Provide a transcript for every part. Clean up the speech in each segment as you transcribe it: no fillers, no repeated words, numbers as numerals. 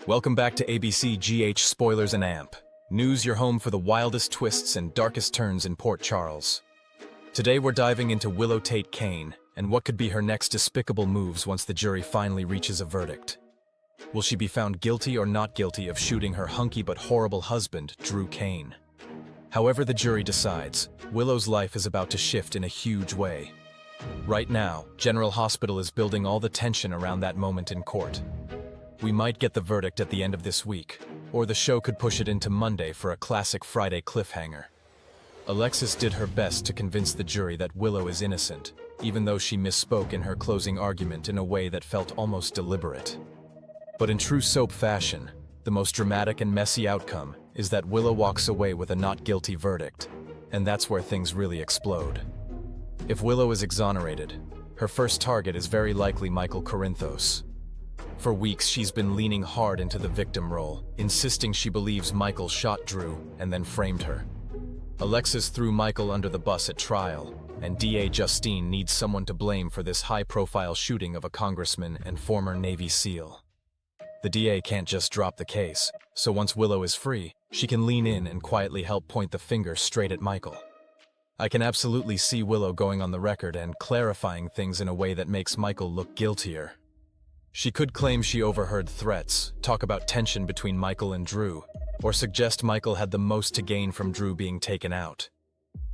Welcome back to ABC GH Spoilers and Amp. News, your home for the wildest twists and darkest turns in Port Charles. Today we're diving into Willow Tate Cain and what could be her next despicable moves once the jury finally reaches a verdict. Will she be found guilty or not guilty of shooting her hunky but horrible husband, Drew Cain? However the jury decides, Willow's life is about to shift in a huge way. Right now, General Hospital is building all the tension around that moment in court. We might get the verdict at the end of this week, or the show could push it into Monday for a classic Friday cliffhanger. Alexis did her best to convince the jury that Willow is innocent, even though she misspoke in her closing argument in a way that felt almost deliberate. But in true soap fashion, the most dramatic and messy outcome is that Willow walks away with a not guilty verdict, and that's where things really explode. If Willow is exonerated, her first target is very likely Michael Corinthos. For weeks, she's been leaning hard into the victim role, insisting she believes Michael shot Drew and then framed her. Alexis threw Michael under the bus at trial, and DA Justine needs someone to blame for this high-profile shooting of a congressman and former Navy SEAL. The DA can't just drop the case, so once Willow is free, she can lean in and quietly help point the finger straight at Michael. I can absolutely see Willow going on the record and clarifying things in a way that makes Michael look guiltier. She could claim she overheard threats, talk about tension between Michael and Drew, or suggest Michael had the most to gain from Drew being taken out.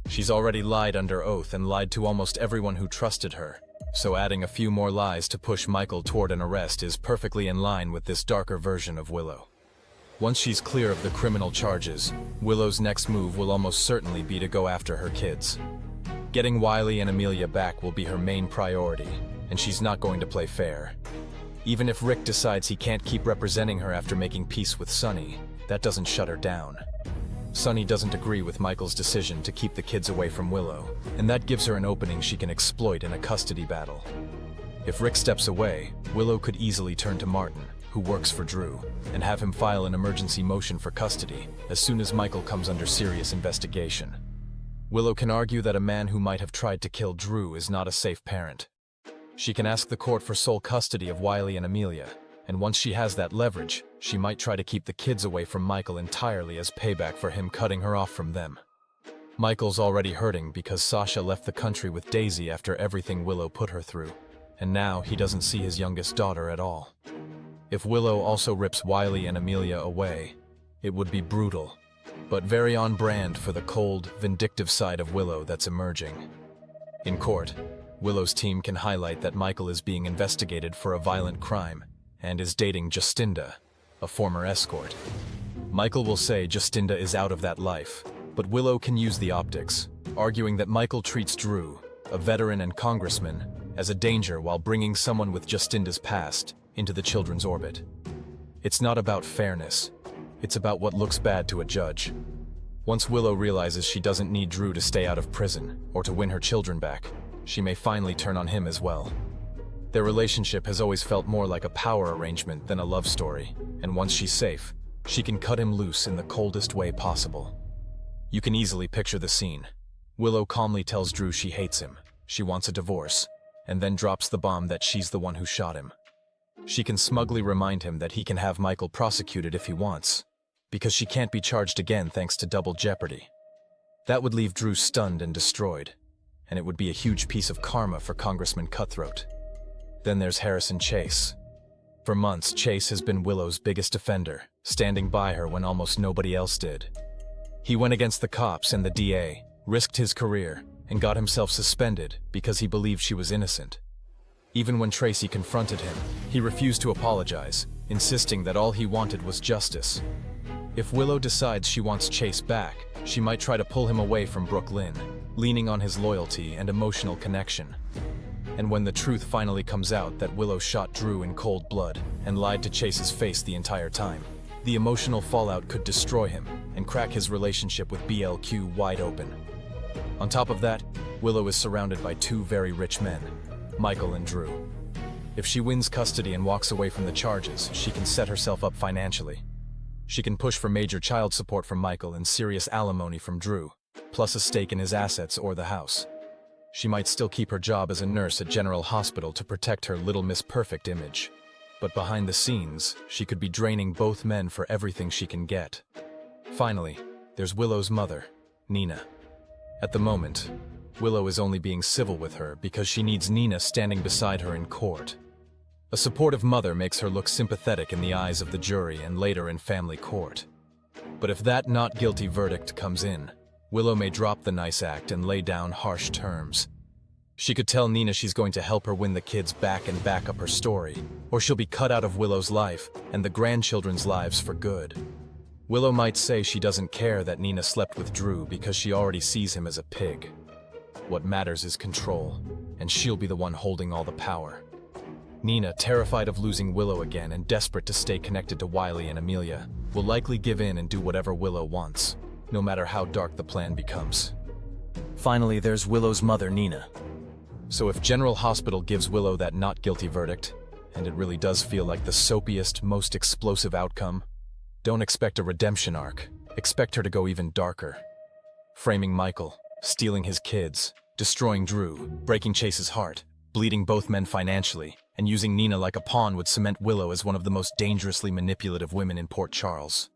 She's already lied under oath and lied to almost everyone who trusted her, so adding a few more lies to push Michael toward an arrest is perfectly in line with this darker version of Willow. Once she's clear of the criminal charges, Willow's next move will almost certainly be to go after her kids. Getting Wiley and Amelia back will be her main priority, and she's not going to play fair. Even if Rick decides he can't keep representing her after making peace with Sonny, that doesn't shut her down. Sonny doesn't agree with Michael's decision to keep the kids away from Willow, and that gives her an opening she can exploit in a custody battle. If Rick steps away, Willow could easily turn to Martin, who works for Drew, and have him file an emergency motion for custody as soon as Michael comes under serious investigation. Willow can argue that a man who might have tried to kill Drew is not a safe parent. She can ask the court for sole custody of Wiley and Amelia, and once she has that leverage, she might try to keep the kids away from Michael entirely as payback for him cutting her off from them. Michael's already hurting because Sasha left the country with Daisy after everything Willow put her through, and now he doesn't see his youngest daughter at all. If Willow also rips Wiley and Amelia away, it would be brutal, but very on brand for the cold, vindictive side of Willow that's emerging. In court, Willow's team can highlight that Michael is being investigated for a violent crime and is dating Justine, a former escort. Michael will say Justine is out of that life, but Willow can use the optics, arguing that Michael treats Drew, a veteran and congressman, as a danger while bringing someone with Justine's past into the children's orbit. It's not about fairness, it's about what looks bad to a judge. Once Willow realizes she doesn't need Drew to stay out of prison or to win her children back, she may finally turn on him as well. Their relationship has always felt more like a power arrangement than a love story, and once she's safe, she can cut him loose in the coldest way possible. You can easily picture the scene. Willow calmly tells Drew she hates him, she wants a divorce, and then drops the bomb that she's the one who shot him. She can smugly remind him that he can have Michael prosecuted if he wants, because she can't be charged again thanks to double jeopardy. That would leave Drew stunned and destroyed, and it would be a huge piece of karma for Congressman Cutthroat. Then there's Harrison Chase. For months, Chase has been Willow's biggest defender, standing by her when almost nobody else did. He went against the cops and the DA, risked his career, and got himself suspended because he believed she was innocent. Even when Tracy confronted him, he refused to apologize, insisting that all he wanted was justice. If Willow decides she wants Chase back, she might try to pull him away from Brooklyn, leaning on his loyalty and emotional connection. And when the truth finally comes out that Willow shot Drew in cold blood and lied to Chase's face the entire time, the emotional fallout could destroy him and crack his relationship with BLQ wide open. On top of that, Willow is surrounded by two very rich men, Michael and Drew. If she wins custody and walks away from the charges, she can set herself up financially. She can push for major child support from Michael and serious alimony from Drew, plus a stake in his assets or the house. She might still keep her job as a nurse at General Hospital to protect her Little Miss Perfect image. But behind the scenes, she could be draining both men for everything she can get. Finally, there's Willow's mother, Nina. At the moment, Willow is only being civil with her because she needs Nina standing beside her in court. A supportive mother makes her look sympathetic in the eyes of the jury and later in family court. But if that not guilty verdict comes in, Willow may drop the nice act and lay down harsh terms. She could tell Nina she's going to help her win the kids back and back up her story, or she'll be cut out of Willow's life and the grandchildren's lives for good. Willow might say she doesn't care that Nina slept with Drew because she already sees him as a pig. What matters is control, and she'll be the one holding all the power. Nina, terrified of losing Willow again and desperate to stay connected to Wiley and Amelia, will likely give in and do whatever Willow wants, no matter how dark the plan becomes. Finally, there's Willow's mother, Nina. So if General Hospital gives Willow that not guilty verdict, and it really does feel like the soapiest, most explosive outcome, don't expect a redemption arc. Expect her to go even darker. Framing Michael, stealing his kids, destroying Drew, breaking Chase's heart, bleeding both men financially, and using Nina like a pawn would cement Willow as one of the most dangerously manipulative women in Port Charles.